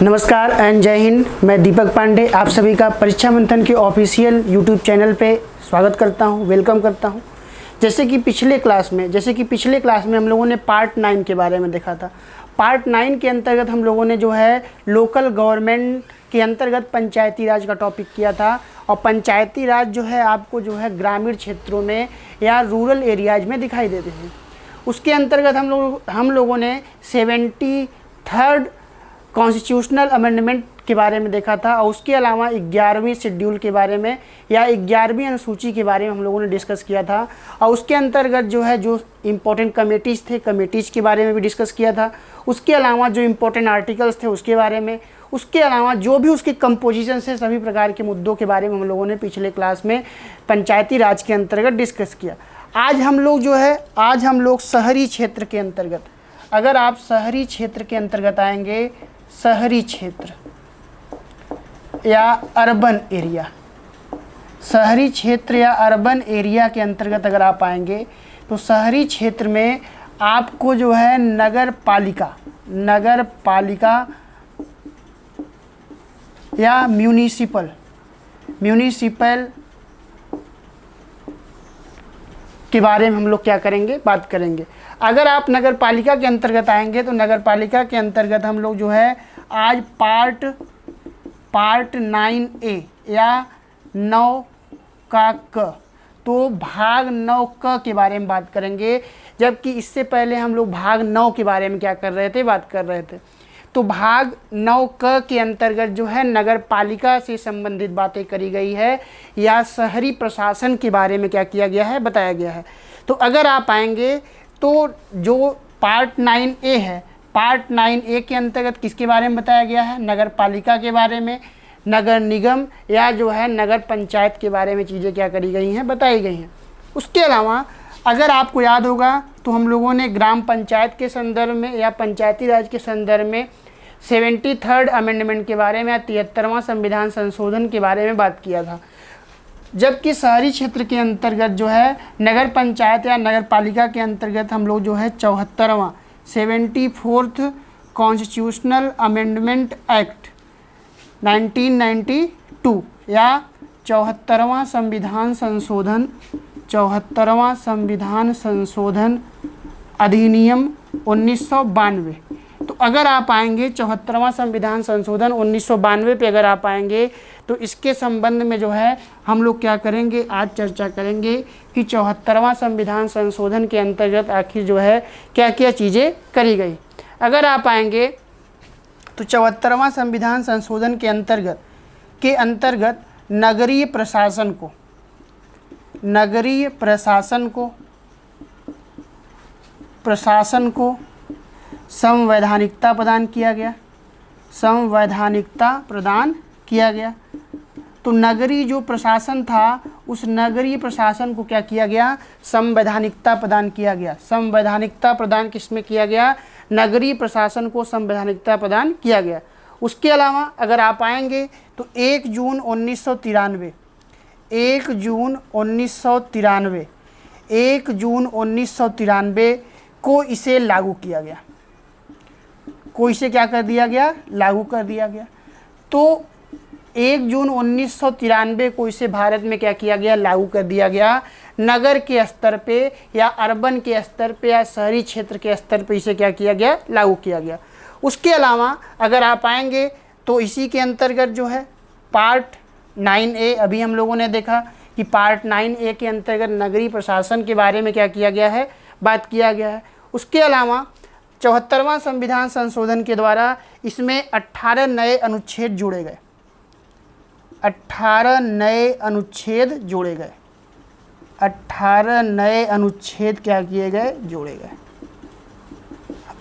नमस्कार एंड जय हिंद। मैं दीपक पांडे आप सभी का परीक्षा मंथन के ऑफिशियल यूट्यूब चैनल पे स्वागत करता हूं, वेलकम करता हूं। जैसे कि पिछले क्लास में हम लोगों ने पार्ट 9 के बारे में देखा था। पार्ट 9 के अंतर्गत हम लोगों ने जो है लोकल गवर्नमेंट के अंतर्गत पंचायती राज का टॉपिक किया था। और पंचायती राज जो है आपको जो है ग्रामीण क्षेत्रों में या रूरल एरियाज में दिखाई देते हैं। उसके अंतर्गत हम लोगों ने 73rd कॉन्स्टिट्यूशनल अमेंडमेंट के बारे में देखा था। और उसके अलावा 11वीं शेड्यूल के बारे में या 11वीं अनुसूची के बारे में हम लोगों ने डिस्कस किया था। और उसके अंतर्गत जो है जो इम्पोर्टेंट कमेटीज़ थे, कमेटीज़ के बारे में भी डिस्कस किया था। उसके अलावा जो इम्पोर्टेंट आर्टिकल्स थे उसके बारे में, उसके अलावा जो भी उसके कंपोजिशन से सभी प्रकार के मुद्दों के बारे में हम लोगों ने पिछले क्लास में पंचायती राज के अंतर्गत डिस्कस किया। आज हम लोग शहरी क्षेत्र के अंतर्गत, अगर आप शहरी क्षेत्र के अंतर्गत आएंगे, शहरी क्षेत्र या अर्बन एरिया, शहरी क्षेत्र या अर्बन एरिया के अंतर्गत अगर आप आएंगे तो शहरी क्षेत्र में आपको जो है नगर पालिका या म्यूनिसिपल के बारे में हम लोग क्या करेंगे, बात करेंगे। अगर आप नगर पालिका के अंतर्गत आएंगे तो नगर पालिका के अंतर्गत हम लोग जो है आज पार्ट 9A या 9 का क, तो भाग 9 क के बारे में बात करेंगे। जबकि इससे पहले हम लोग भाग 9 के बारे में क्या कर रहे थे, बात कर रहे थे। तो भाग 9 क के अंतर्गत जो है नगर पालिका से संबंधित बातें करी गई है या शहरी प्रशासन के बारे में क्या किया गया है, बताया गया है। तो अगर आप आएंगे तो जो पार्ट 9A है, पार्ट 9A के अंतर्गत किसके बारे में बताया गया है, नगर पालिका के बारे में, नगर निगम या जो है नगर पंचायत के बारे में चीज़ें क्या करी गई हैं, बताई गई हैं। उसके अलावा अगर आपको याद होगा तो हम लोगों ने ग्राम पंचायत के संदर्भ में या पंचायती राज के संदर्भ में 73rd अमेंडमेंट के बारे में या 73वां संविधान संशोधन के बारे में बात किया था। जबकि शहरी क्षेत्र के अंतर्गत जो है नगर पंचायत या नगर पालिका के अंतर्गत हम लोग जो है 74th कॉन्स्टिट्यूशनल अमेंडमेंट एक्ट 1992 या 74वां संविधान संशोधन अधिनियम 1992। तो अगर आप आएंगे 74वां संविधान संशोधन 1992 पे अगर आप आएंगे तो इसके संबंध में जो है हम लोग क्या करेंगे, आज चर्चा करेंगे कि 74वां संविधान संशोधन के अंतर्गत आखिर जो है क्या क्या चीज़ें करी गई। अगर आप आएंगे तो 74वां संविधान संशोधन के अंतर्गत नगरीय प्रशासन को संवैधानिकता प्रदान किया गया। तो नगरीय जो प्रशासन था उस नगरीय प्रशासन को क्या किया गया, संवैधानिकता प्रदान किया गया। संवैधानिकता प्रदान किसमें किया गया, नगरीय प्रशासन को संवैधानिकता प्रदान किया गया। उसके अलावा अगर आप आएंगे तो 1 जून 1993 को इसे लागू किया गया, लागू कर दिया गया। तो 1 जून 1993 को इसे भारत में क्या किया गया, लागू कर दिया गया। नगर के स्तर पे या अर्बन के स्तर पे या शहरी क्षेत्र के स्तर पे इसे क्या किया गया, लागू किया गया। उसके अलावा अगर आप आएंगे तो इसी के अंतर्गत जो है पार्ट 9A, अभी हम लोगों ने देखा कि पार्ट 9A के अंतर्गत नगरीय प्रशासन के बारे में क्या किया गया है, बात किया गया है। उसके अलावा 74वां संविधान संशोधन के द्वारा इसमें 18 नए अनुच्छेद जोड़े गए। 18 नए अनुच्छेद क्या किए गए, जोड़े गए।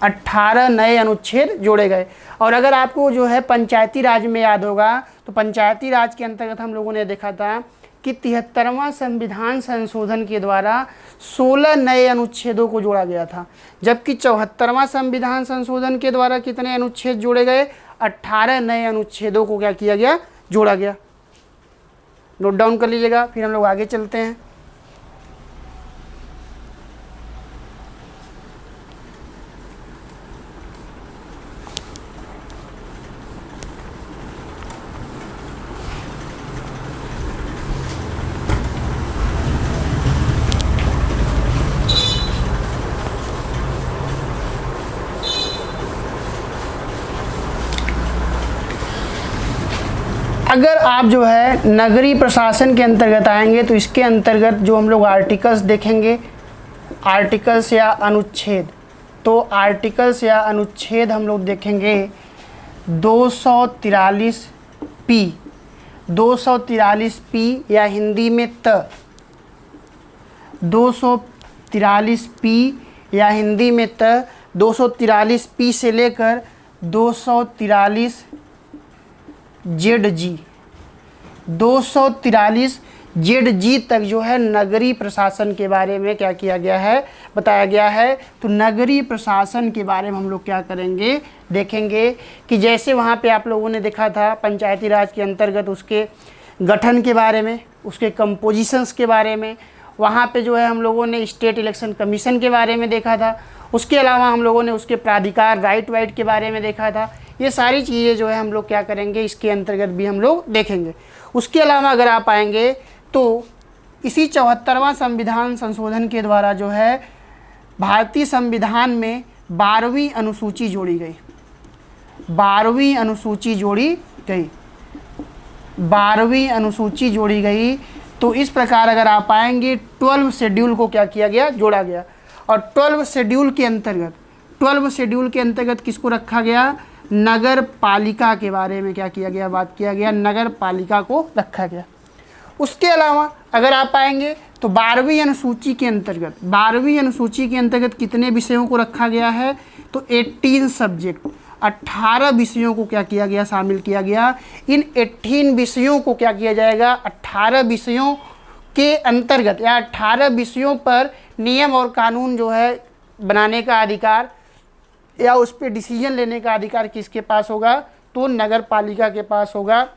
18 नए अनुच्छेद जोड़े गए। और अगर आपको जो है पंचायती राज में याद होगा तो पंचायती राज के अंतर्गत हम लोगों ने देखा था कि 73वां संविधान संशोधन के द्वारा 16 नए अनुच्छेदों को जोड़ा गया था। जबकि 74वां संविधान संशोधन के द्वारा कितने अनुच्छेद जोड़े गए, 18 नए अनुच्छेदों को क्या किया गया, जोड़ा गया। नोट डाउन कर लीजिएगा, फिर हम लोग आगे चलते हैं। अगर आप जो है नगरीय प्रशासन के अंतर्गत आएंगे तो इसके अंतर्गत जो हम लोग आर्टिकल्स देखेंगे, आर्टिकल्स या अनुच्छेद, तो आर्टिकल्स या अनुच्छेद हम लोग देखेंगे 243 पी, 243 पी या हिंदी में त, 243 पी या हिंदी में त, 243 पी से लेकर 243 जेड जी, 243 जेड जी तक जो है नगरीय प्रशासन के बारे में क्या किया गया है, बताया गया है। तो नगरीय प्रशासन के बारे में हम लोग क्या करेंगे, देखेंगे कि जैसे वहाँ पे आप लोगों ने देखा था पंचायती राज के अंतर्गत उसके गठन के बारे में, उसके कंपोजिशंस के बारे में, वहाँ पे जो है हम लोगों ने स्टेट इलेक्शन कमीशन के बारे में देखा था। उसके अलावा हम लोगों ने उसके प्राधिकार राइट वाइट के बारे में देखा था। ये सारी चीज़ें जो है हम लोग क्या करेंगे, इसके अंतर्गत भी हम लोग देखेंगे। उसके अलावा अगर आप आएंगे तो इसी 74वां संविधान संशोधन के द्वारा जो है भारतीय संविधान में 12वीं अनुसूची जोड़ी गई, 12वीं अनुसूची जोड़ी गई, 12वीं अनुसूची जोड़ी गई। तो इस प्रकार अगर आप आएंगे 12 शेड्यूल को क्या किया गया, जोड़ा गया। और 12 शेड्यूल के अंतर्गत, 12 शेड्यूल के अंतर्गत किसको रखा गया, नगर पालिका के बारे में क्या किया गया, बात किया गया, नगर पालिका को रखा गया। उसके अलावा अगर आप आएंगे तो 12वीं अनुसूची के अंतर्गत, 12वीं अनुसूची के अंतर्गत कितने विषयों को रखा गया है, तो 18 सब्जेक्ट, 18 विषयों को क्या किया गया, शामिल किया गया। इन 18 विषयों को क्या किया जाएगा, 18 विषयों के अंतर्गत या 18 विषयों पर नियम और कानून जो है बनाने का अधिकार या उस पर डिसीजन लेने का अधिकार किसके पास होगा, तो नगर पालिका के पास होगा।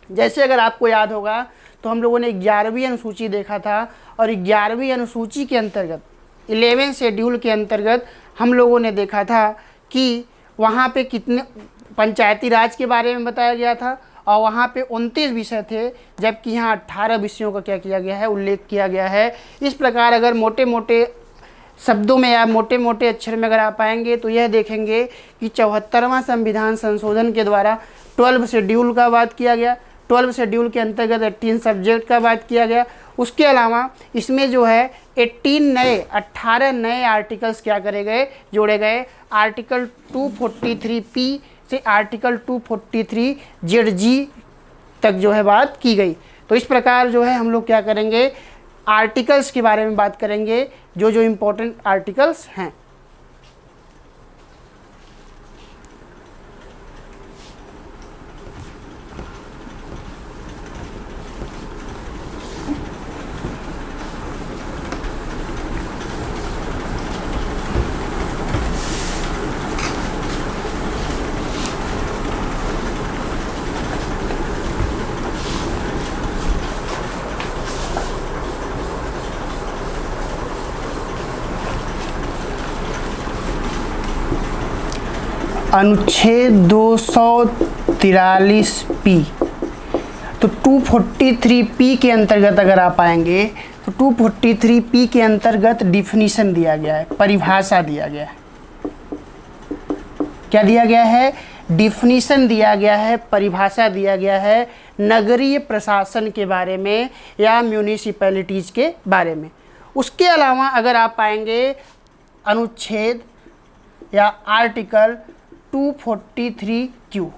जैसे अगर आपको याद होगा तो हम लोगों ने 11वीं अनुसूची देखा था और 11वीं अनुसूची के अंतर्गत 11 शेड्यूल के अंतर्गत हम लोगों ने देखा था कि वहाँ पे कितने पंचायती राज के बारे में बताया गया था और वहाँ पे 29 विषय थे, जबकि यहाँ 18 विषयों का क्या किया गया है, उल्लेख किया गया है। इस प्रकार अगर मोटे मोटे शब्दों में या मोटे मोटे अक्षर में अगर आप आएंगे तो यह देखेंगे कि 74वां संविधान संशोधन के द्वारा 12 शेड्यूल का बात किया गया, 12 शेड्यूल के अंतर्गत 18 सब्जेक्ट का बात किया गया। उसके अलावा इसमें जो है 18 नए आर्टिकल्स क्या करे गए, जोड़े गए। आर्टिकल 243 पी से आर्टिकल 243 जेड जी तक जो है बात की गई। तो इस प्रकार जो है हम लोग क्या करेंगे, आर्टिकल्स के बारे में बात करेंगे, जो जो इम्पोर्टेंट आर्टिकल्स हैं। अनुच्छेद 243 पी, तो 243 पी के अंतर्गत अगर आप आएंगे तो 243 पी के अंतर्गत डिफिनीशन दिया गया है, परिभाषा दिया गया है। क्या दिया गया है, डिफिनीशन दिया गया है, परिभाषा दिया गया है नगरीय प्रशासन के बारे में या म्यूनिसिपैलिटीज़ के बारे में। उसके अलावा अगर आप आएंगे अनुच्छेद या आर्टिकल 243 क्यू,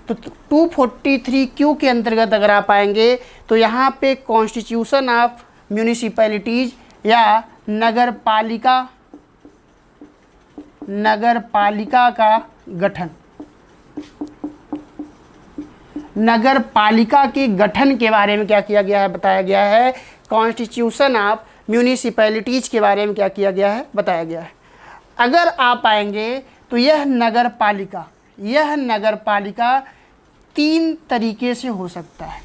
तो 243 क्यू के अंतर्गत अगर आप आएंगे तो यहाँ पे कॉन्स्टिट्यूशन ऑफ म्यूनिसिपैलिटीज़ या नगर पालिका का गठन, नगर पालिका के गठन के बारे में क्या किया गया है, बताया गया है। कॉन्स्टिट्यूशन ऑफ म्यूनिसिपैलिटीज़ के बारे में क्या किया गया है, बताया गया है। अगर आप आएंगे तो यह नगर पालिका 3 तरीके से हो सकता है,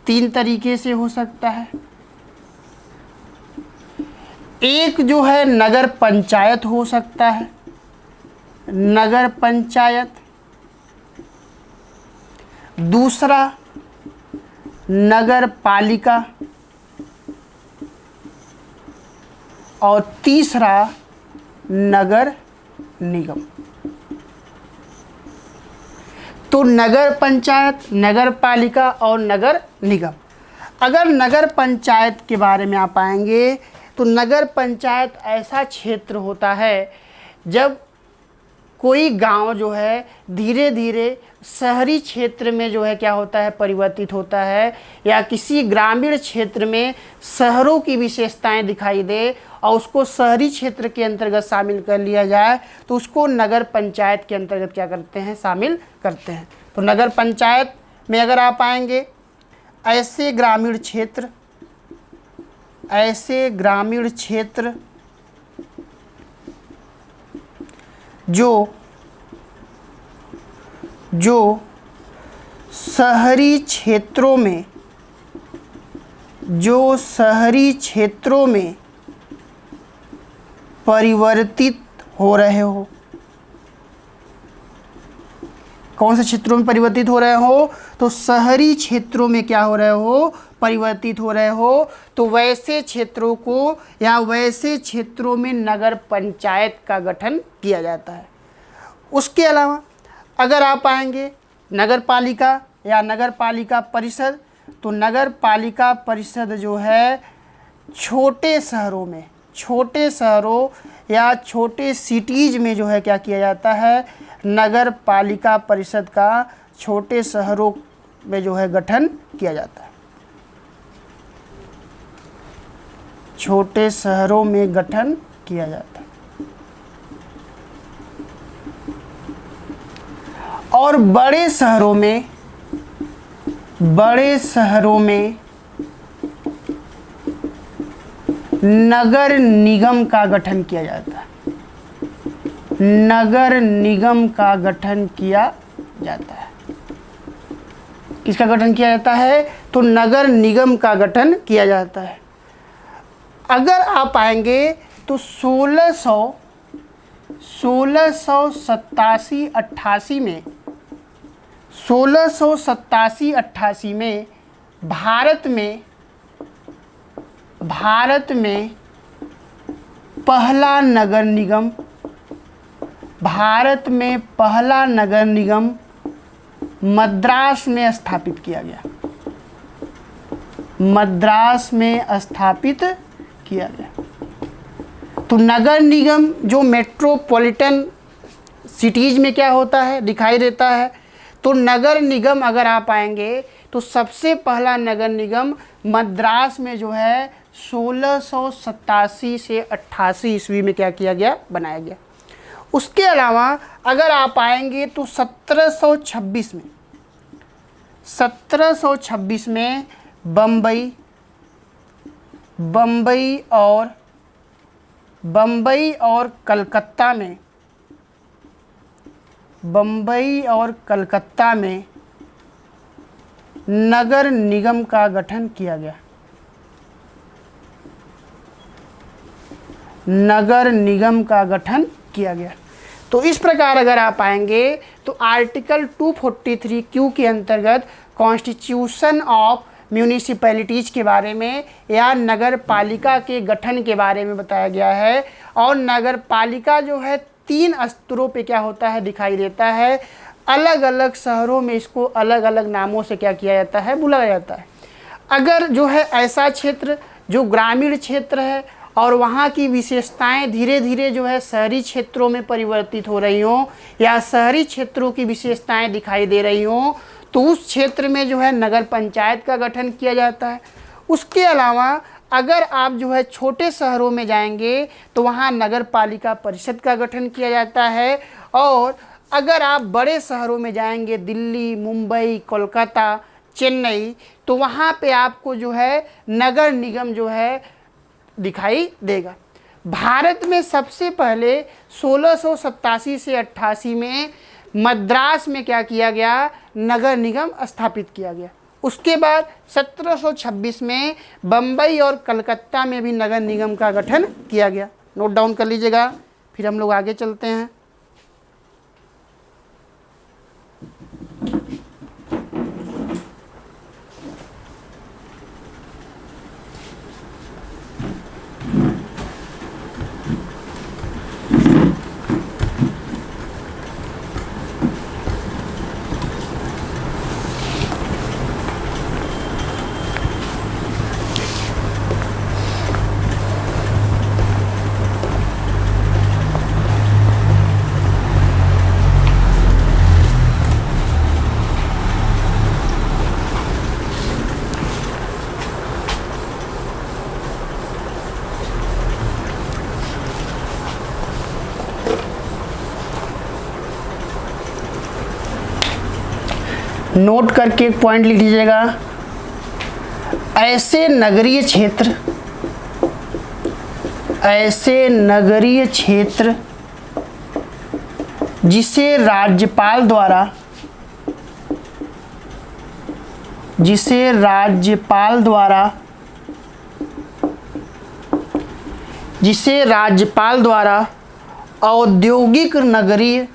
3 तरीके से हो सकता है। एक जो है नगर पंचायत हो सकता है, नगर पंचायत। दूसरा नगर पालिका और तीसरा नगर निगम। तो नगर पंचायत, नगर पालिका और नगर निगम। अगर नगर पंचायत के बारे में आप आएंगे तो नगर पंचायत ऐसा क्षेत्र होता है जब कोई गांव जो है धीरे धीरे शहरी क्षेत्र में जो है क्या होता है, परिवर्तित होता है, या किसी ग्रामीण क्षेत्र में शहरों की विशेषताएं दिखाई दे और उसको शहरी क्षेत्र के अंतर्गत शामिल कर लिया जाए तो उसको नगर पंचायत के अंतर्गत क्या करते हैं, शामिल करते हैं। तो नगर पंचायत में अगर आप आएंगे, ऐसे ग्रामीण क्षेत्र जो शहरी क्षेत्रों में परिवर्तित हो रहे हो। कौन से क्षेत्रों में परिवर्तित हो रहे हो? तो शहरी क्षेत्रों में क्या हो रहे हो, परिवर्तित हो रहे हो। तो वैसे क्षेत्रों को या वैसे क्षेत्रों में नगर पंचायत का गठन किया जाता है। उसके अलावा अगर आप आएंगे नगर पालिका या नगर पालिका परिषद, तो नगर पालिका परिषद जो है छोटे शहरों या छोटे सिटीज़ में जो है क्या किया जाता है, नगर पालिका परिषद का छोटे शहरों में जो है गठन किया जाता है। छोटे शहरों में गठन किया जाता है। और बड़े शहरों में नगर निगम का गठन किया जाता है। नगर निगम का गठन किया जाता है। किसका गठन किया जाता है? तो नगर निगम का गठन किया जाता है। अगर आप आएंगे तो 1687-88 में भारत में पहला नगर निगम मद्रास में स्थापित किया गया। तो नगर निगम जो मेट्रोपॉलिटन सिटीज़ में क्या होता है, दिखाई देता है। तो नगर निगम अगर आप आएंगे तो सबसे पहला नगर निगम मद्रास में जो है 1687 से 88 ईस्वी में क्या किया गया, बनाया गया। उसके अलावा अगर आप आएंगे तो 1726 में बम्बई और कलकत्ता में नगर निगम का गठन किया गया। तो इस प्रकार अगर आप आएंगे तो आर्टिकल 243 क्यू के अंतर्गत कॉन्स्टिट्यूशन ऑफ म्यूनिसिपैलिटीज़ के बारे में या नगर पालिका के गठन के बारे में बताया गया है। और नगर पालिका जो है 3 स्तरों पे क्या होता है, दिखाई देता है। अलग अलग शहरों में इसको अलग अलग नामों से क्या किया जाता है, बुलाया जाता है। अगर जो है ऐसा क्षेत्र जो ग्रामीण क्षेत्र है और वहाँ की विशेषताएं धीरे धीरे जो है शहरी क्षेत्रों में परिवर्तित हो रही हों या शहरी क्षेत्रों की विशेषताएं दिखाई दे रही हों, तो उस क्षेत्र में जो है नगर पंचायत का गठन किया जाता है। उसके अलावा अगर आप जो है छोटे शहरों में जाएंगे तो वहाँ नगर पालिका परिषद का गठन किया जाता है। और अगर आप बड़े शहरों में जाएंगे, दिल्ली, मुंबई, कोलकाता, चेन्नई, तो वहाँ पे आपको जो है नगर निगम जो है दिखाई देगा। भारत में सबसे पहले 1687 से 88 में मद्रास में क्या किया गया, नगर निगम स्थापित किया गया। उसके बाद 1726 में बम्बई और कलकत्ता में भी नगर निगम का गठन किया गया। नोट डाउन कर लीजिएगा, फिर हम लोग आगे चलते हैं। नोट करके एक पॉइंट लिख लीजिएगा। ऐसे नगरीय क्षेत्र, ऐसे नगरीय क्षेत्र जिसे राज्यपाल द्वारा, जिसे राज्यपाल द्वारा, जिसे राज्यपाल द्वारा औद्योगिक नगरीय,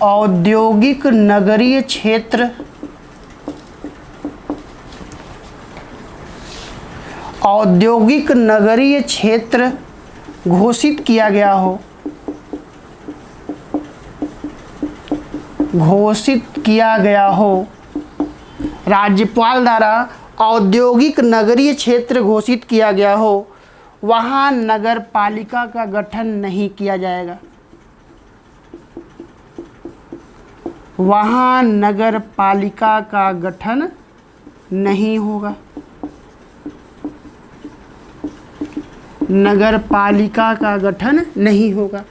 औद्योगिक नगरीय क्षेत्र, औद्योगिक नगरीय क्षेत्र घोषित किया गया हो, घोषित किया गया हो, राज्यपाल द्वारा औद्योगिक नगरीय क्षेत्र घोषित किया गया हो, वहाँ नगर पालिका का गठन नहीं किया जाएगा, वहाँ नगर पालिका का गठन नहीं होगा, नगर पालिका का गठन नहीं होगा।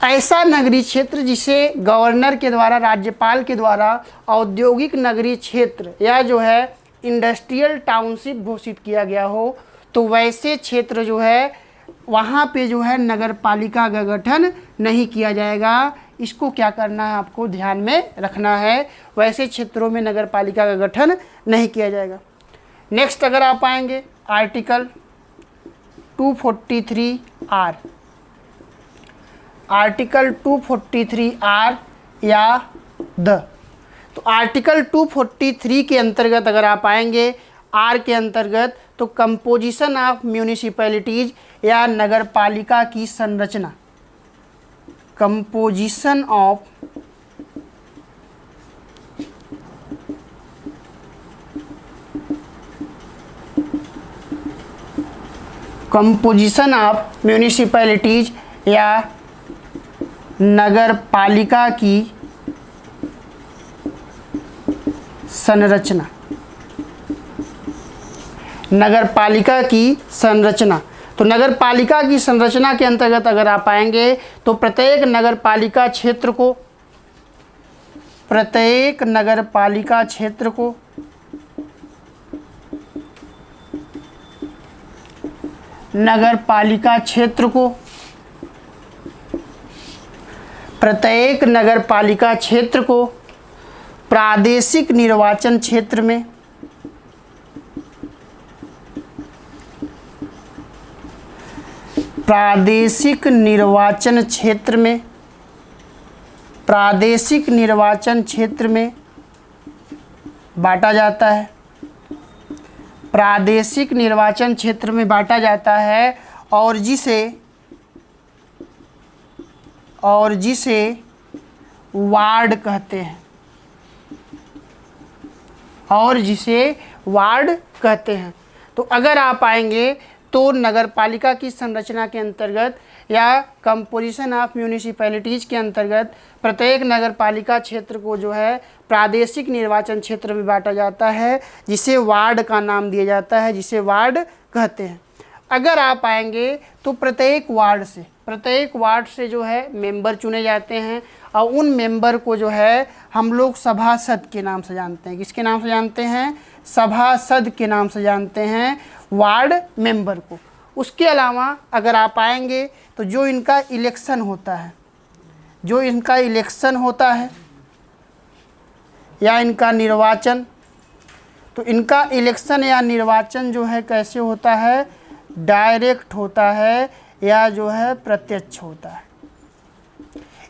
ऐसा नगरीय क्षेत्र जिसे गवर्नर के द्वारा, राज्यपाल के द्वारा औद्योगिक नगरीय क्षेत्र या जो है इंडस्ट्रियल टाउनशिप घोषित किया गया हो, तो वैसे क्षेत्र जो है वहाँ पे जो है नगर पालिका का गठन नहीं किया जाएगा। इसको क्या करना है, आपको ध्यान में रखना है, वैसे क्षेत्रों में नगर पालिका का गठन नहीं किया जाएगा। नेक्स्ट अगर आप आएंगे आर्टिकल 243 आर, आर्टिकल 243 आर या द, तो आर्टिकल 243 के अंतर्गत अगर आप आएंगे आर के अंतर्गत, तो कंपोजिशन ऑफ म्यूनिसिपैलिटीज या नगर पालिका की संरचना, composition of composition of municipalities या नगर पालिका की संरचना, नगर पालिका की संरचना। तो नगर पालिका की संरचना के अंतर्गत अगर आप आएंगे तो प्रत्येक नगर पालिका क्षेत्र को, प्रत्येक नगर पालिका क्षेत्र को नगर पालिका क्षेत्र को प्रत्येक नगर पालिका क्षेत्र को प्रादेशिक निर्वाचन क्षेत्र में प्रादेशिक निर्वाचन क्षेत्र में प्रादेशिक निर्वाचन क्षेत्र में बांटा जाता है, प्रादेशिक निर्वाचन क्षेत्र में बांटा जाता है, और जिसे वार्ड कहते हैं, और जिसे वार्ड कहते हैं। तो अगर आप आएंगे तो नगर पालिका की संरचना के अंतर्गत या कंपोजिशन ऑफ म्यूनिसिपैलिटीज के अंतर्गत प्रत्येक नगर पालिका क्षेत्र को जो है प्रादेशिक निर्वाचन क्षेत्र में बांटा जाता है, जिसे वार्ड का नाम दिया जाता है, जिसे वार्ड कहते हैं। अगर आप आएंगे तो प्रत्येक वार्ड से जो है मेंबर चुने जाते हैं, और उन मेंबर को जो है हम लोग सभासद के नाम से जानते हैं। किसके नाम से जानते हैं? सभासद के नाम से जानते हैं वार्ड मेंबर को। उसके अलावा अगर आप आएंगे तो जो इनका इलेक्शन होता है या इनका निर्वाचन, तो इनका इलेक्शन या निर्वाचन जो है कैसे होता है? डायरेक्ट होता है या जो है प्रत्यक्ष होता है।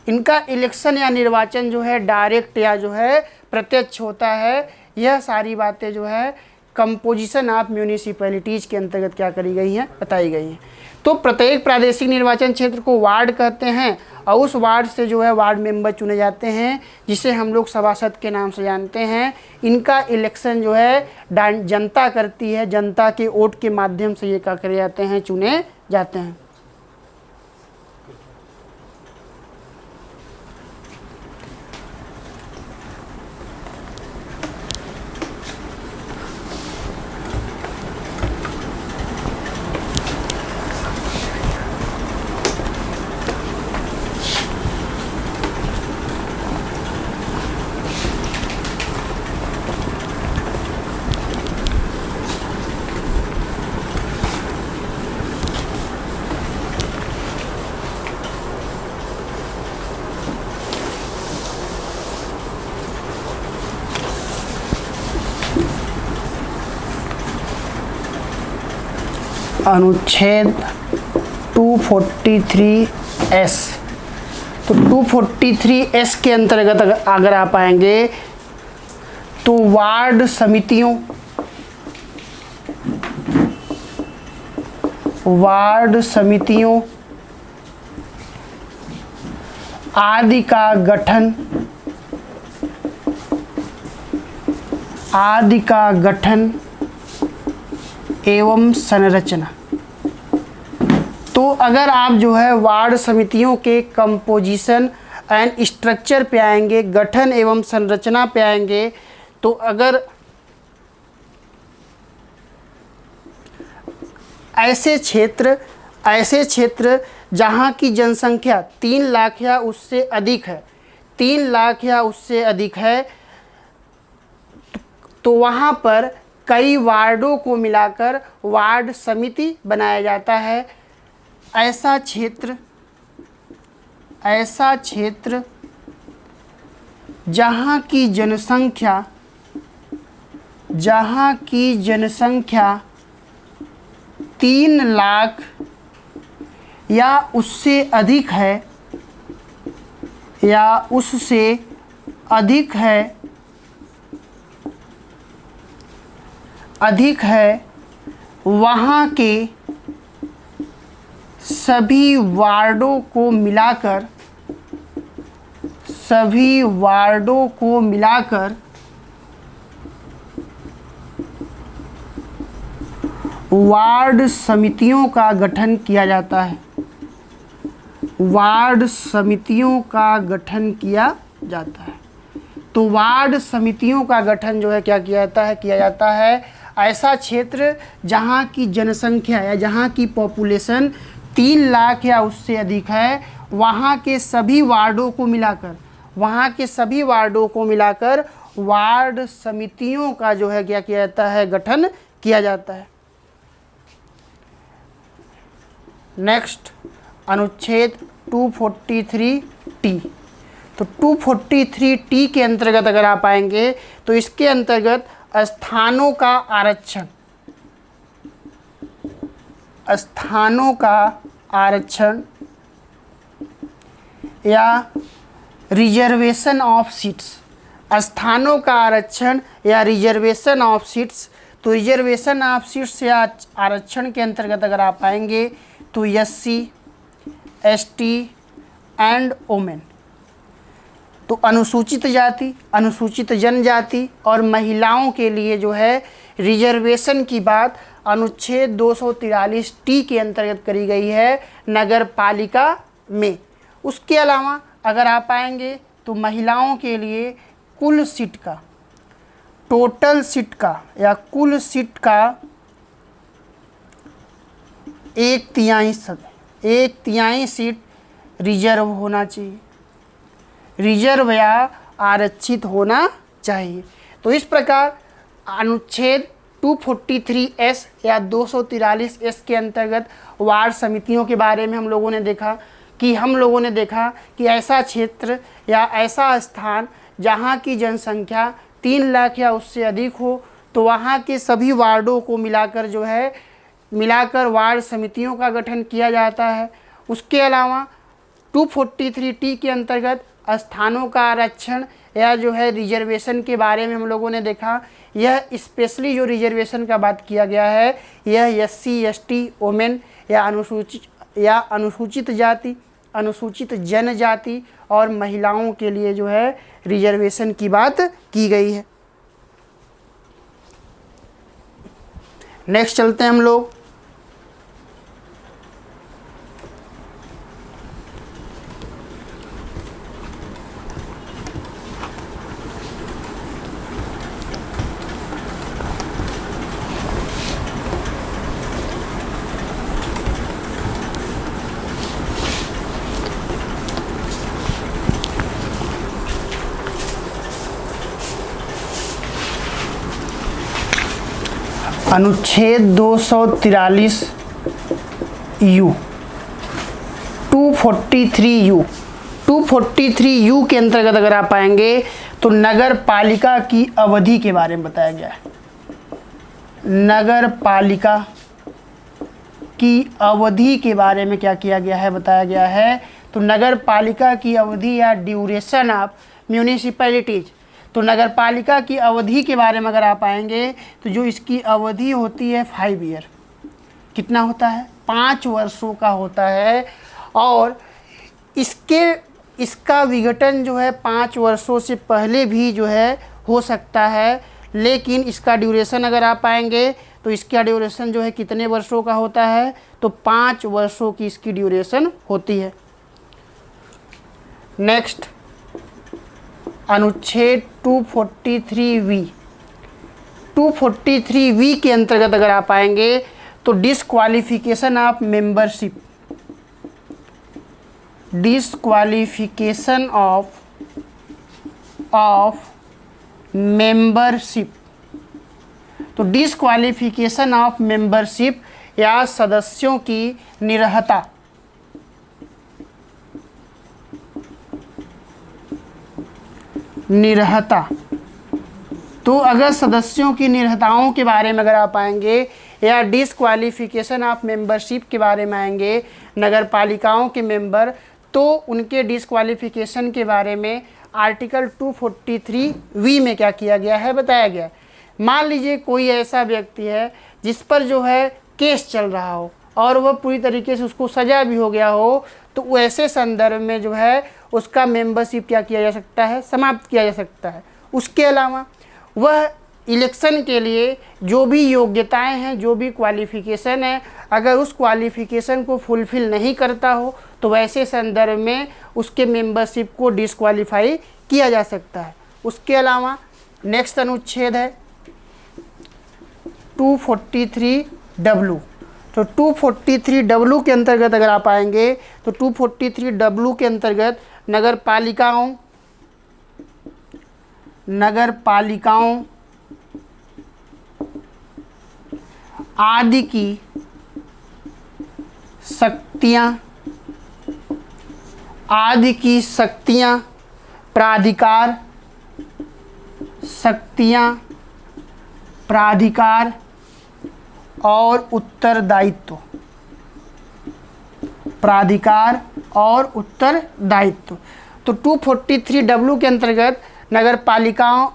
इनका इलेक्शन या निर्वाचन जो है डायरेक्ट या जो है प्रत्यक्ष होता है। यह सारी बातें जो है कंपोजिशन ऑफ म्यूनिसिपैलिटीज़ के अंतर्गत क्या करी गई हैं, बताई गई हैं। तो प्रत्येक प्रादेशिक निर्वाचन क्षेत्र को वार्ड कहते हैं, और उस वार्ड से जो है वार्ड मेंबर चुने जाते हैं, जिसे हम लोग सभासद के नाम से जानते हैं। इनका इलेक्शन जो है जनता करती है, जनता के वोट के माध्यम से ये क्या करे जाते हैं, चुने जाते हैं। अनुच्छेद 243S। तो 243S के अंतर्गत अगर आप आएंगे तो वार्ड समितियों आदि का गठन एवं संरचना। तो अगर आप जो है वार्ड समितियों के कंपोजिशन एंड स्ट्रक्चर पे आएंगे, गठन एवं संरचना पे आएंगे, तो अगर ऐसे क्षेत्र जहाँ की जनसंख्या 3 लाख या उससे अधिक है, 3 लाख या उससे अधिक है, तो वहाँ पर कई वार्डों को मिलाकर वार्ड समिति बनाया जाता है। ऐसा क्षेत्र जहाँ की जनसंख्या 3 लाख या उससे अधिक है, वहाँ के सभी वार्डों को मिलाकर वार्ड समितियों का गठन किया जाता है। तो वार्ड समितियों का गठन जो है क्या किया जाता है ऐसा क्षेत्र जहाँ की जनसंख्या या जहाँ की पॉपुलेशन 3 लाख या उससे अधिक है, वहाँ के सभी वार्डों को मिलाकर वार्ड समितियों का जो है क्या किया जाता है, गठन किया जाता है। नेक्स्ट अनुच्छेद 243T। तो 243T के अंतर्गत अगर आप आएंगे तो इसके अंतर्गत स्थानों का आरक्षण या रिजर्वेशन ऑफ सीट्स। तो रिजर्वेशन ऑफ सीट्स या आरक्षण के अंतर्गत अगर आप आएंगे तो SC, ST एंड ओमेन, तो अनुसूचित जाति, अनुसूचित जनजाति और महिलाओं के लिए जो है रिजर्वेशन की बात अनुच्छेद 243T के अंतर्गत करी गई है नगर पालिका में। उसके अलावा अगर आप आएंगे तो महिलाओं के लिए कुल सीट का, टोटल सीट का या कुल सीट का 1/3 सीट रिजर्व होना चाहिए, रिजर्व या आरक्षित होना चाहिए। तो इस प्रकार अनुच्छेद 243S या 243S के अंतर्गत वार्ड समितियों के बारे में हम लोगों ने देखा कि ऐसा क्षेत्र या ऐसा स्थान जहाँ की जनसंख्या 3 लाख या उससे अधिक हो, तो वहाँ के सभी वार्डों को मिलाकर वार्ड समितियों का गठन किया जाता है। उसके अलावा 243T के अंतर्गत स्थानों का आरक्षण या जो है रिजर्वेशन के बारे में हम लोगों ने देखा। यह स्पेशली जो रिजर्वेशन का बात किया गया है यह SC, ST, ओमेन या अनुसूचित जाति, अनुसूचित जनजाति और महिलाओं के लिए जो है रिजर्वेशन की बात की गई है। नेक्स्ट चलते हैं हम लोग अनुच्छेद 243U 243U के अंतर्गत अगर आप आएंगे तो नगर पालिका की अवधि के बारे में बताया गया है। नगर पालिका की अवधि के बारे में क्या किया गया है, बताया गया है। तो नगर पालिका की अवधि या ड्यूरेशन ऑफ म्यूनिसिपैलिटीज, तो नगर पालिका की अवधि के बारे में अगर आप आएंगे तो जो इसकी अवधि होती है 5 ईयर, कितना होता है, 5 वर्षों का होता है। और इसका विघटन जो है 5 वर्षों से पहले भी जो है हो सकता है, लेकिन इसका ड्यूरेशन अगर आप आएंगे तो इसका ड्यूरेशन जो है कितने वर्षों का होता है, तो 5 वर्षों की इसकी ड्यूरेशन होती है। नेक्स्ट अनुच्छेद 243V, 243V के अंतर्गत अगर आप आएंगे तो disqualification of membership, disqualification of membership, तो डिसक्वालिफिकेशन ऑफ मेंबरशिप या सदस्यों की निरहता, तो अगर सदस्यों की निरहताओं के बारे में अगर आप आएंगे या डिसक्वालिफिकेशन ऑफ मेंबरशिप के बारे में आएंगे नगर पालिकाओं के मेंबर, तो उनके डिसक्वालिफिकेशन के बारे में आर्टिकल 243V में क्या किया गया है, बताया गया है। मान लीजिए कोई ऐसा व्यक्ति है जिस पर जो है केस चल रहा हो और वह पूरी तरीके से उसको सजा भी हो गया हो, तो ऐसे संदर्भ में जो है उसका मेंबरशिप क्या किया जा सकता है, समाप्त किया जा सकता है। उसके अलावा वह इलेक्शन के लिए जो भी योग्यताएं हैं, जो भी क्वालिफ़िकेशन है, अगर उस क्वालिफ़िकेशन को फुलफ़िल नहीं करता हो तो वैसे संदर्भ में उसके मेंबरशिप को डिसक्वालीफाई किया जा सकता है। उसके अलावा नेक्स्ट अनुच्छेद है 243W, तो 243W के अंतर्गत अगर आप आएंगे तो 243W के अंतर्गत नगर पालिकाओं आदि की शक्तियां प्राधिकार और उत्तरदायित्व, तो 243W के अंतर्गत नगर पालिकाओं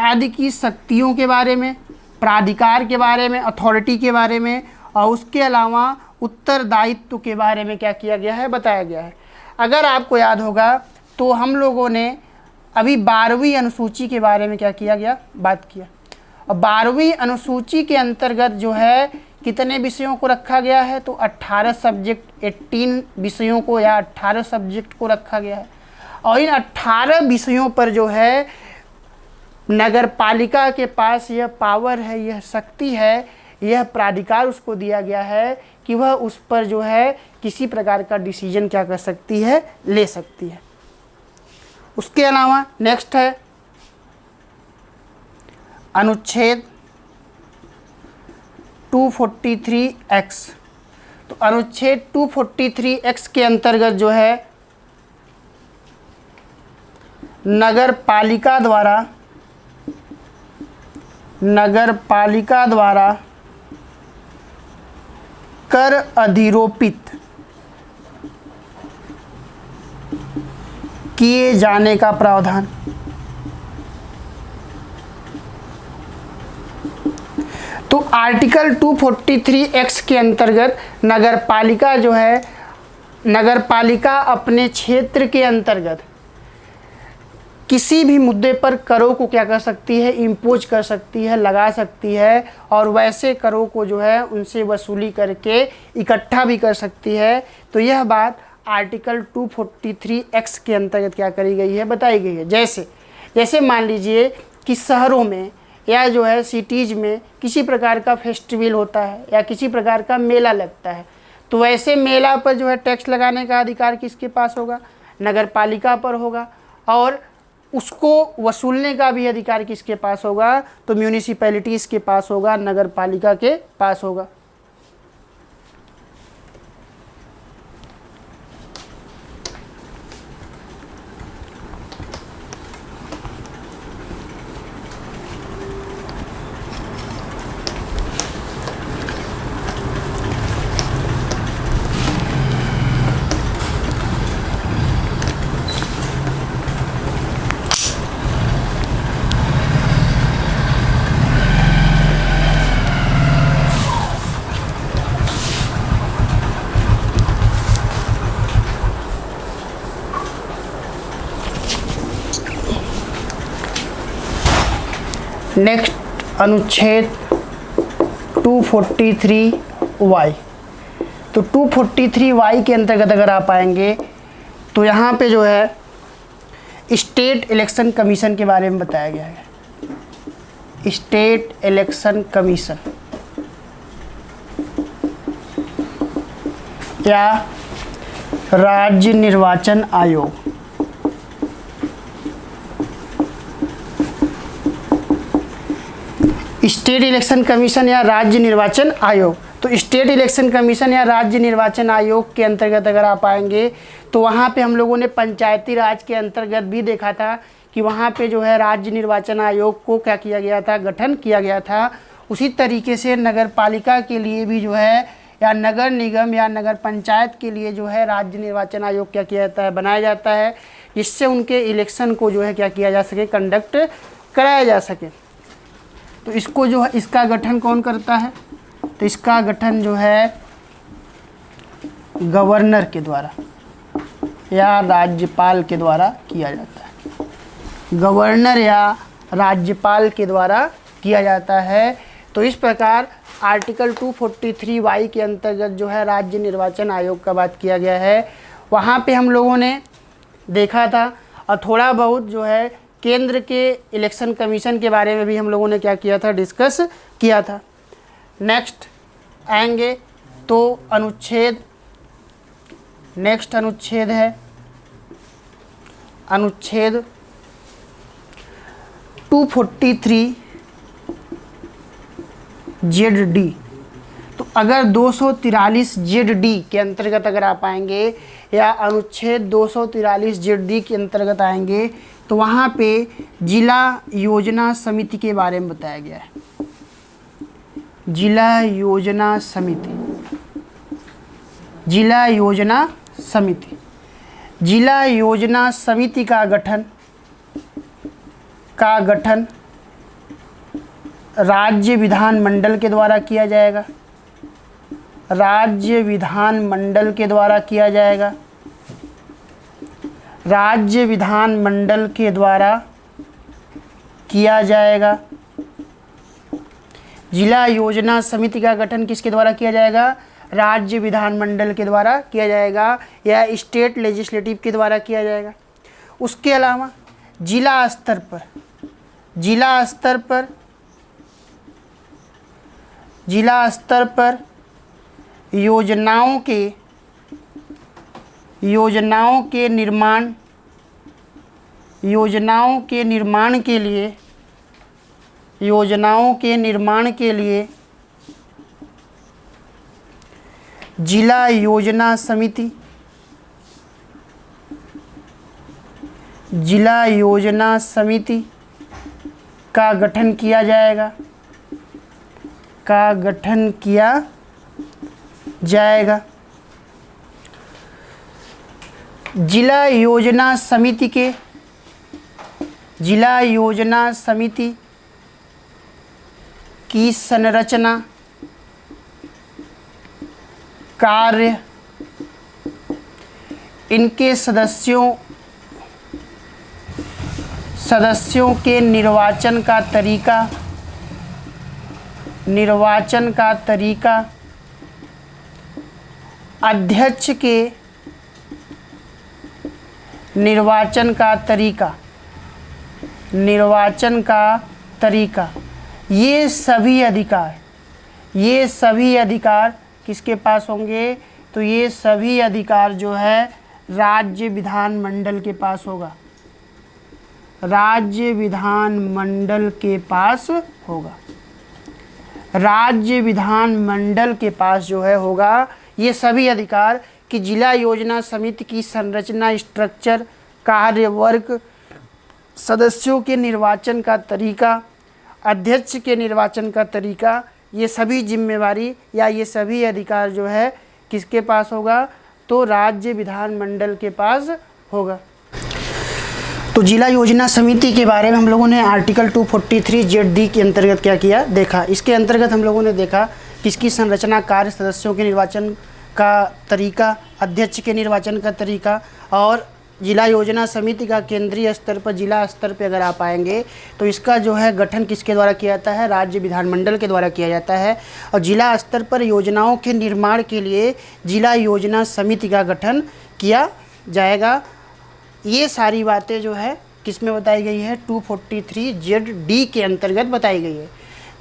आदि की शक्तियों के बारे में, प्राधिकार के बारे में, अथॉरिटी के बारे में और उसके अलावा उत्तरदायित्व के बारे में क्या किया गया है, बताया गया है। अगर आपको याद होगा तो हम लोगों ने अभी 12वीं अनुसूची के बारे में क्या किया गया, बात किया। और 12वीं अनुसूची के अंतर्गत जो है कितने विषयों को रखा गया है, तो 18 सब्जेक्ट, 18 विषयों को या 18 सब्जेक्ट को रखा गया है। और इन 18 विषयों पर जो है नगर पालिका के पास यह पावर है, यह शक्ति है, यह प्राधिकार उसको दिया गया है कि वह उस पर जो है किसी प्रकार का डिसीजन क्या कर सकती है, ले सकती है। उसके अलावा नेक्स्ट है अनुच्छेद 243X, तो अनुच्छेद 243X के अंतर्गत जो है नगर पालिका द्वारा कर अधिरोपित किए जाने का प्रावधान, तो आर्टिकल 243X के अंतर्गत नगर पालिका अपने क्षेत्र के अंतर्गत किसी भी मुद्दे पर करों को क्या कर सकती है, इम्पोज कर सकती है, लगा सकती है, और वैसे करों को जो है उनसे वसूली करके इकट्ठा भी कर सकती है। तो यह बात आर्टिकल 243X के अंतर्गत क्या करी गई है, बताई गई है। जैसे मान लीजिए कि शहरों में या जो है सिटीज़ में किसी प्रकार का फेस्टिवल होता है या किसी प्रकार का मेला लगता है, तो वैसे मेला पर जो है टैक्स लगाने का अधिकार किसके पास होगा, नगर पालिका पर होगा, और उसको वसूलने का भी अधिकार किसके पास होगा, तो म्यूनिसिपैलिटीज़ के पास होगा, नगर पालिका के पास होगा। नेक्स्ट अनुच्छेद 243Y। तो 243Y के अंतर्गत अगर आप आएंगे तो यहाँ पे जो है स्टेट इलेक्शन कमीशन के बारे में बताया गया है। स्टेट इलेक्शन कमीशन या राज्य निर्वाचन आयोग। स्टेट इलेक्शन कमीशन या राज्य निर्वाचन आयोग। तो स्टेट इलेक्शन कमीशन या राज्य निर्वाचन आयोग के अंतर्गत अगर आप आएंगे तो वहाँ पे हम लोगों ने पंचायती राज के अंतर्गत भी देखा था कि वहाँ पे जो है राज्य निर्वाचन आयोग को क्या किया गया था, गठन किया गया था। उसी तरीके से नगर पालिका के लिए भी जो है या नगर निगम या नगर पंचायत के लिए जो है राज्य निर्वाचन आयोग क्या किया जाता है, बनाया जाता है, जिससे उनके इलेक्शन को जो है क्या किया जा सके, कंडक्ट कराया जा सके। तो इसको जो है इसका गठन कौन करता है, तो इसका गठन जो है गवर्नर के द्वारा या राज्यपाल के द्वारा किया जाता है। गवर्नर या राज्यपाल के द्वारा किया जाता है। तो इस प्रकार आर्टिकल 243Y के अंतर्गत जो है राज्य निर्वाचन आयोग का बात किया गया है। वहाँ पे हम लोगों ने देखा था और थोड़ा बहुत जो है केंद्र के इलेक्शन कमीशन के बारे में भी हम लोगों ने क्या किया था, डिस्कस किया था। नेक्स्ट आएंगे तो नेक्स्ट अनुच्छेद है अनुच्छेद 243ZD। तो अगर 243ZD के अंतर्गत अगर आप आएंगे या अनुच्छेद 243ZD के अंतर्गत आएंगे तो वहाँ पे जिला योजना समिति के बारे में बताया गया है। जिला योजना समिति, जिला योजना समिति, जिला योजना समिति का गठन राज्य विधानमंडल के द्वारा किया जाएगा। राज्य विधानमंडल के द्वारा किया जाएगा। राज्य विधानमंडल के द्वारा किया जाएगा। जिला योजना समिति का गठन किसके द्वारा किया जाएगा, राज्य विधानमंडल के द्वारा किया जाएगा या स्टेट लेजिस्लेटिव के द्वारा किया जाएगा। उसके अलावा जिला स्तर पर योजनाओं के निर्माण के लिए जिला योजना समिति का गठन किया जाएगा। जिला योजना समिति की संरचना, कार्य, इनके सदस्यों के निर्वाचन का तरीका, अध्यक्ष के निर्वाचन का तरीका, ये सभी अधिकार किसके पास होंगे, तो ये सभी अधिकार जो है राज्य विधानमंडल के पास होगा। राज्य विधानमंडल के पास जो है होगा ये सभी अधिकार कि जिला योजना समिति की संरचना, स्ट्रक्चर, कार्यवर्ग, सदस्यों के निर्वाचन का तरीका, अध्यक्ष के निर्वाचन का तरीका, ये सभी जिम्मेवारी या ये सभी अधिकार जो है किसके पास होगा, तो राज्य विधानमंडल के पास होगा। तो जिला योजना समिति के बारे में हम लोगों ने आर्टिकल 243ZD के अंतर्गत क्या किया, देखा। इसके अंतर्गत हम लोगों ने देखा किसकी संरचना, कार्य, सदस्यों के निर्वाचन का तरीका, अध्यक्ष के निर्वाचन का तरीका और जिला योजना समिति का केंद्रीय स्तर पर, जिला स्तर पर अगर आप आएंगे तो इसका जो है गठन किसके द्वारा किया जाता है? राज्य विधानमंडल के द्वारा किया जाता है। और जिला स्तर पर योजनाओं के निर्माण के लिए जिला योजना समिति का गठन किया जाएगा। ये सारी बातें जो है किस में बताई गई है? 243ZD के अंतर्गत बताई गई है।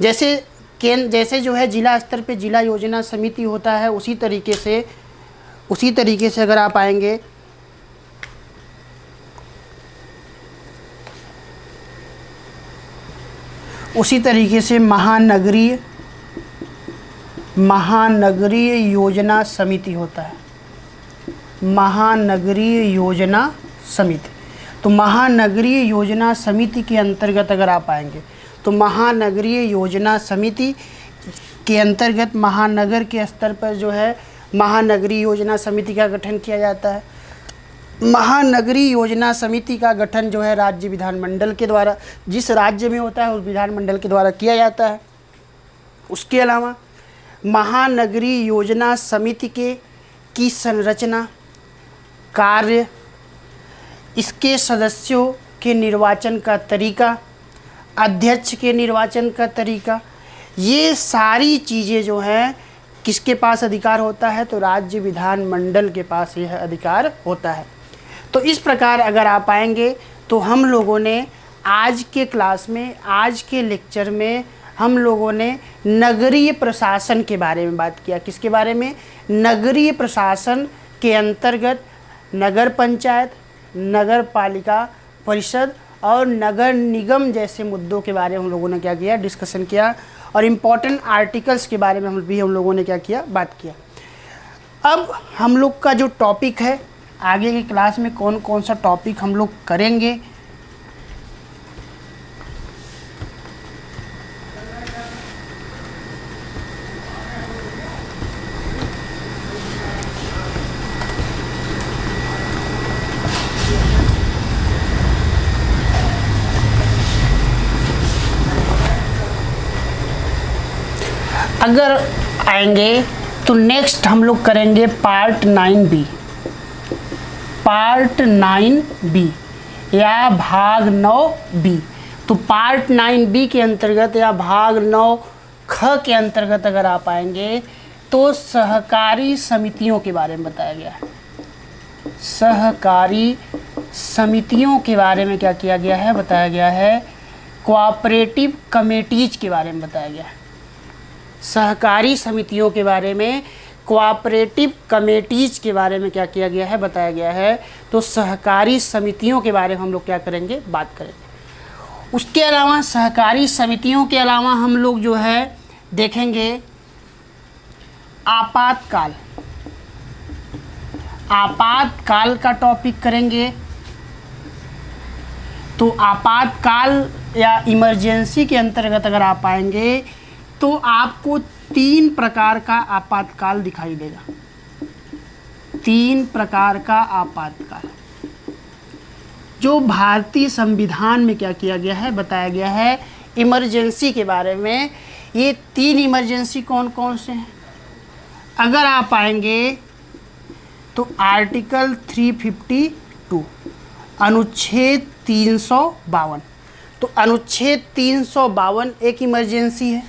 जैसे जो है जिला स्तर पे जिला योजना समिति होता है, उसी तरीके से अगर आप आएंगे उसी तरीके से महानगरीय योजना समिति होता है। महानगरीय योजना समिति, तो महानगरीय योजना समिति के अंतर्गत अगर आप आएंगे तो महानगरीय योजना समिति के अंतर्गत महानगर के स्तर पर जो है महानगरीय योजना समिति का गठन किया जाता है। महानगरीय योजना समिति का गठन जो है राज्य विधानमंडल के द्वारा, जिस राज्य में होता है उस विधानमंडल के द्वारा किया जाता है। उसके अलावा महानगरीय योजना समिति की संरचना, कार्य, इसके सदस्यों के निर्वाचन का तरीका, अध्यक्ष के निर्वाचन का तरीका, ये सारी चीज़ें जो हैं किसके पास अधिकार होता है? तो राज्य विधानमंडल के पास यह अधिकार होता है। तो इस प्रकार अगर आप आएंगे तो हम लोगों ने आज के क्लास में, आज के लेक्चर में हम लोगों ने नगरीय प्रशासन के बारे में बात किया। किसके बारे में? नगरीय प्रशासन के अंतर्गत नगर पंचायत, नगर पालिका परिषद और नगर निगम जैसे मुद्दों के बारे में हम लोगों ने क्या किया? डिस्कशन किया। और इम्पॉर्टेंट आर्टिकल्स के बारे में हम लोगों ने क्या किया? बात किया। अब हम लोग का जो टॉपिक है, आगे की क्लास में कौन कौन सा टॉपिक हम लोग करेंगे, अगर आएंगे तो नेक्स्ट हम लोग करेंगे पार्ट 9B। पार्ट 9B या भाग 9B। तो पार्ट 9B के अंतर्गत या भाग 9ख के अंतर्गत अगर आप आएंगे तो सहकारी समितियों के बारे में बताया गया है। सहकारी समितियों के बारे में क्या किया गया है? बताया गया है। कोऑपरेटिव कमेटीज के बारे में बताया गया है। सहकारी समितियों के बारे में, कोऑपरेटिव कमेटीज के बारे में क्या किया गया है? बताया गया है। तो सहकारी समितियों के बारे में हम लोग क्या करेंगे? बात करेंगे। उसके अलावा सहकारी समितियों के अलावा हम लोग जो है देखेंगे आपातकाल। आपातकाल का टॉपिक करेंगे। तो आपातकाल या इमरजेंसी के अंतर्गत अगर आप आएंगे तो आपको 3 प्रकार का आपातकाल दिखाई देगा। 3 प्रकार का आपातकाल जो भारतीय संविधान में क्या किया गया है? बताया गया है इमरजेंसी के बारे में। ये 3 इमरजेंसी कौन कौन से हैं? अगर आप आएंगे तो आर्टिकल 352, अनुच्छेद 352। तो अनुच्छेद 352 एक इमरजेंसी है।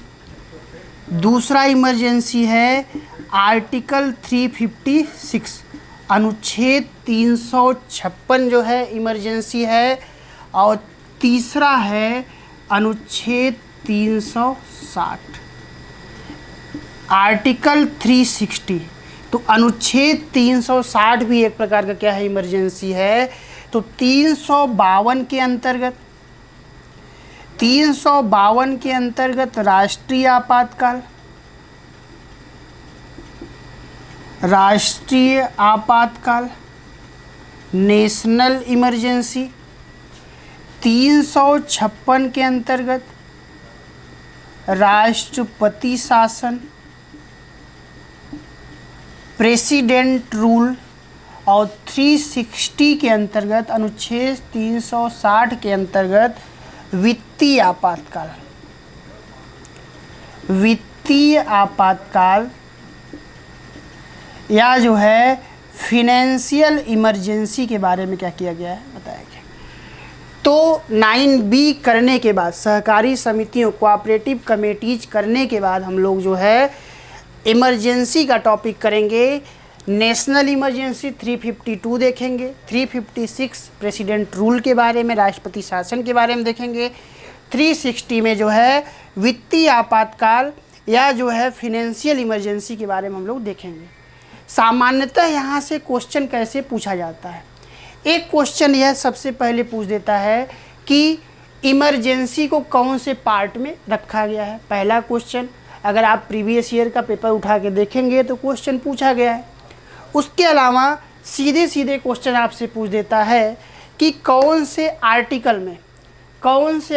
दूसरा इमरजेंसी है आर्टिकल 356, अनुच्छेद 356 जो है इमरजेंसी है। और तीसरा है अनुच्छेद 360, आर्टिकल 360। तो अनुच्छेद 360 भी एक प्रकार का क्या है? इमरजेंसी है। तो 352 के अंतर्गत राष्ट्रीय आपातकाल, नेशनल इमरजेंसी। 356 के अंतर्गत राष्ट्रपति शासन, प्रेसिडेंट रूल। और 360 के अंतर्गत, अनुच्छेद 360 के अंतर्गत वित्तीय आपातकाल। वित्तीय आपातकाल या जो है फिनेंशियल इमरजेंसी के बारे में क्या किया गया है, बताया गया। तो 9B करने के बाद, सहकारी समितियों कोऑपरेटिव कमेटीज करने के बाद हम लोग जो है इमरजेंसी का टॉपिक करेंगे। नेशनल इमरजेंसी 352 देखेंगे, 356 प्रेसिडेंट रूल के बारे में, राष्ट्रपति शासन के बारे में देखेंगे, 360 में जो है वित्तीय आपातकाल या जो है फिनेंशियल इमरजेंसी के बारे में हम लोग देखेंगे। सामान्यतः यहाँ से क्वेश्चन कैसे पूछा जाता है, एक क्वेश्चन यह सबसे पहले पूछ देता है कि इमरजेंसी को कौन से पार्ट में रखा गया है। पहला क्वेश्चन अगर आप प्रीवियस ईयर का पेपर उठा के देखेंगे तो क्वेश्चन पूछा गया है। उसके अलावा सीधे सीधे क्वेश्चन आपसे पूछ देता है कि कौन से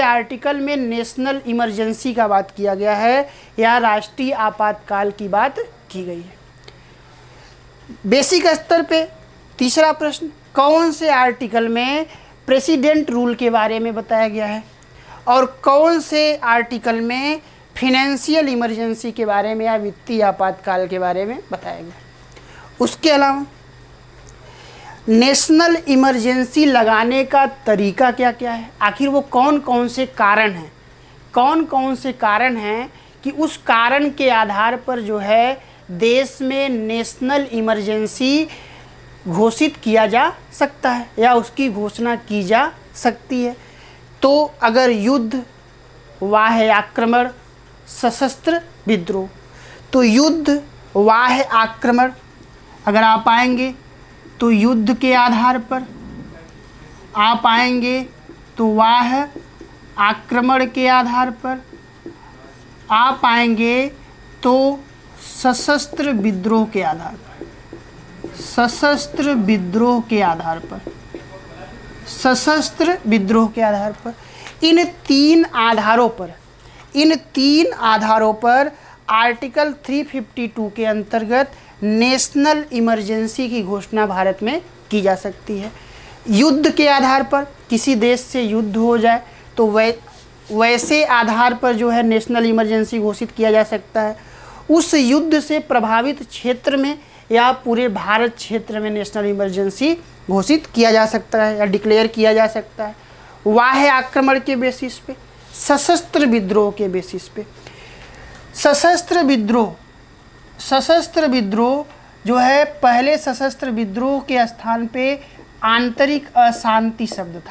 आर्टिकल में नेशनल इमरजेंसी का बात किया गया है या राष्ट्रीय आपातकाल की बात की गई है। बेसिक स्तर पे तीसरा प्रश्न, कौन से आर्टिकल में प्रेसिडेंट रूल के बारे में बताया गया है और कौन से आर्टिकल में फिनेंशियल इमरजेंसी के बारे में या वित्तीय आपातकाल के बारे में बताया गया। उसके अलावा नेशनल इमरजेंसी लगाने का तरीका क्या क्या है, आखिर वो कौन कौन से कारण हैं कि उस कारण के आधार पर जो है देश में नेशनल इमरजेंसी घोषित किया जा सकता है या उसकी घोषणा की जा सकती है। तो अगर युद्ध, बाह्य आक्रमण, सशस्त्र विद्रोह, तो युद्ध, बाह्य आक्रमण अगर आप आएंगे तो युद्ध के आधार पर, आप आएंगे तो बाह्य आक्रमण के आधार पर, आप आएंगे तो सशस्त्र विद्रोह के आधार पर, सशस्त्र विद्रोह के आधार पर, सशस्त्र विद्रोह के आधार पर, इन तीन आधारों पर आर्टिकल 352 के अंतर्गत नेशनल इमरजेंसी की घोषणा भारत में की जा सकती है। युद्ध के आधार पर, किसी देश से युद्ध हो जाए तो वैसे आधार पर जो है नेशनल इमरजेंसी घोषित किया जा सकता है। उस युद्ध से प्रभावित क्षेत्र में या पूरे भारत क्षेत्र में नेशनल इमरजेंसी घोषित किया जा सकता है या डिक्लेयर किया जा सकता है। बाह्य आक्रमण के बेसिस पे, सशस्त्र विद्रोह के बेसिस पे। सशस्त्र विद्रोह जो है, पहले सशस्त्र विद्रोह के स्थान पे आंतरिक अशांति शब्द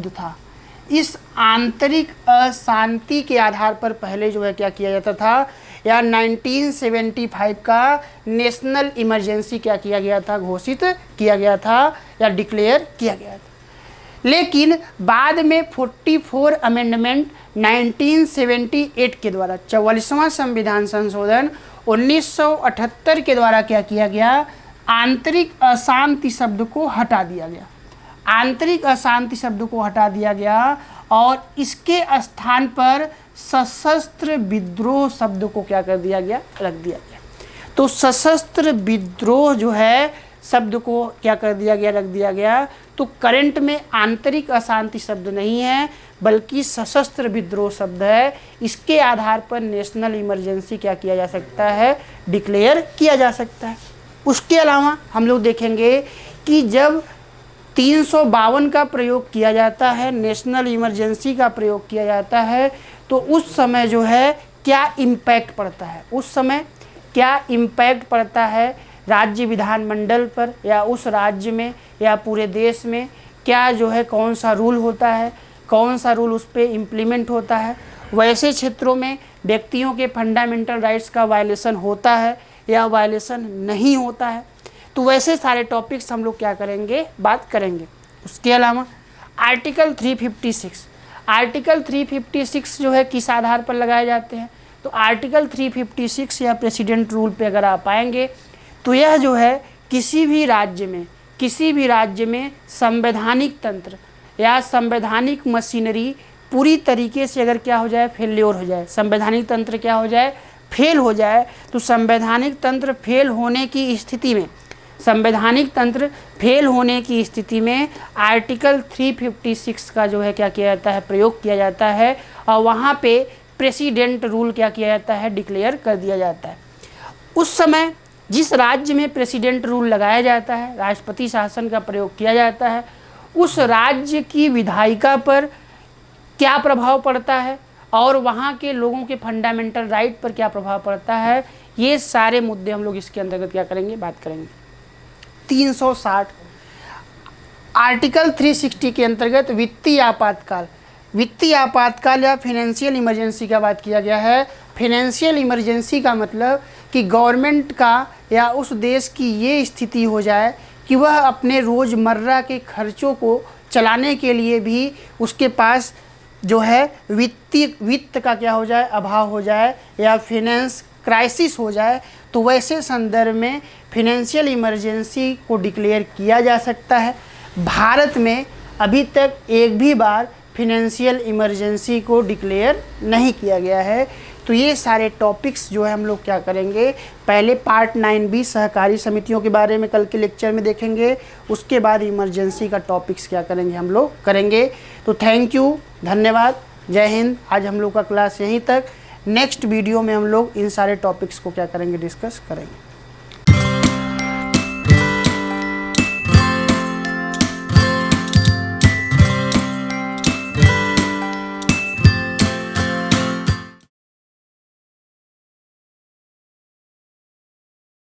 था। इस आंतरिक अशांति के आधार पर पहले जो है क्या किया जाता था, या 1975 का नेशनल इमरजेंसी क्या किया गया था, घोषित किया गया था या डिक्लेयर किया गया था। लेकिन बाद में 44 अमेंडमेंट 1978 के द्वारा, 44वां संविधान संशोधन 1978 के द्वारा क्या किया गया, आंतरिक अशांति शब्द को हटा दिया गया। आंतरिक अशांति शब्द को हटा दिया गया और इसके स्थान पर सशस्त्र विद्रोह शब्द को क्या कर दिया गया, रख दिया गया। तो सशस्त्र विद्रोह जो है शब्द को क्या कर दिया गया, रख दिया गया। तो करंट में आंतरिक अशांति शब्द नहीं है बल्कि सशस्त्र विद्रोह शब्द है। इसके आधार पर नेशनल इमरजेंसी क्या किया जा सकता है, डिक्लेयर किया जा सकता है। उसके अलावा हम लोग देखेंगे कि जब 352 का प्रयोग किया जाता है, नेशनल इमरजेंसी का प्रयोग किया जाता है, तो उस समय जो है क्या इम्पैक्ट पड़ता है, उस समय क्या इम्पैक्ट पड़ता है राज्य विधानमंडल पर या उस राज्य में या पूरे देश में, क्या जो है कौन सा रूल होता है, कौन सा रूल उस पर इम्प्लीमेंट होता है। वैसे क्षेत्रों में व्यक्तियों के फंडामेंटल राइट्स का वायलेशन होता है या वायलेशन नहीं होता है। तो वैसे सारे टॉपिक्स हम लोग क्या करेंगे, बात करेंगे। उसके अलावा आर्टिकल 356 जो है किस आधार पर लगाए जाते हैं, तो आर्टिकल 356 या प्रेसिडेंट रूल पे अगर आप आएंगे तो यह जो है किसी भी राज्य में संवैधानिक तंत्र या संवैधानिक मशीनरी पूरी तरीके से अगर क्या हो जाए, फेल्योर हो जाए, संवैधानिक तंत्र क्या हो जाए, फेल हो जाए, तो संवैधानिक तंत्र फेल होने की स्थिति में आर्टिकल 356 का जो है क्या किया जाता है, प्रयोग किया जाता है और वहाँ पे प्रेसिडेंट रूल क्या किया जाता है, डिक्लेयर कर दिया जाता है। उस समय जिस राज्य में प्रेसिडेंट रूल लगाया जाता है, राष्ट्रपति शासन का प्रयोग किया जाता है, उस राज्य की विधायिका पर क्या प्रभाव पड़ता है और वहाँ के लोगों के फंडामेंटल राइट पर क्या प्रभाव पड़ता है, ये सारे मुद्दे हम लोग इसके अंतर्गत क्या करेंगे, बात करेंगे। 360 आर्टिकल 360 के अंतर्गत वित्तीय आपातकाल या फिनेंशियल इमरजेंसी का बात किया गया है। फिनेंशियल इमरजेंसी का मतलब कि गवर्नमेंट का या उस देश की ये स्थिति हो जाए कि वह अपने रोज़मर्रा के खर्चों को चलाने के लिए भी उसके पास जो है वित्त का क्या हो जाए, अभाव हो जाए या फिनेंस क्राइसिस हो जाए, तो वैसे संदर्भ में फिनेंशियल इमरजेंसी को डिक्लेयर किया जा सकता है। भारत में अभी तक एक भी बार फिनेंशियल इमरजेंसी को डिक्लेयर नहीं किया गया है। तो ये सारे टॉपिक्स जो है हम लोग क्या करेंगे, पहले पार्ट 9B सहकारी समितियों के बारे में कल के लेक्चर में देखेंगे, उसके बाद इमरजेंसी का टॉपिक्स क्या करेंगे, हम लोग करेंगे। तो थैंक यू, धन्यवाद, जय हिंद। आज हम लोग का क्लास यहीं तक। नेक्स्ट वीडियो में हम लोग इन सारे टॉपिक्स को क्या करेंगे, डिस्कस करेंगे।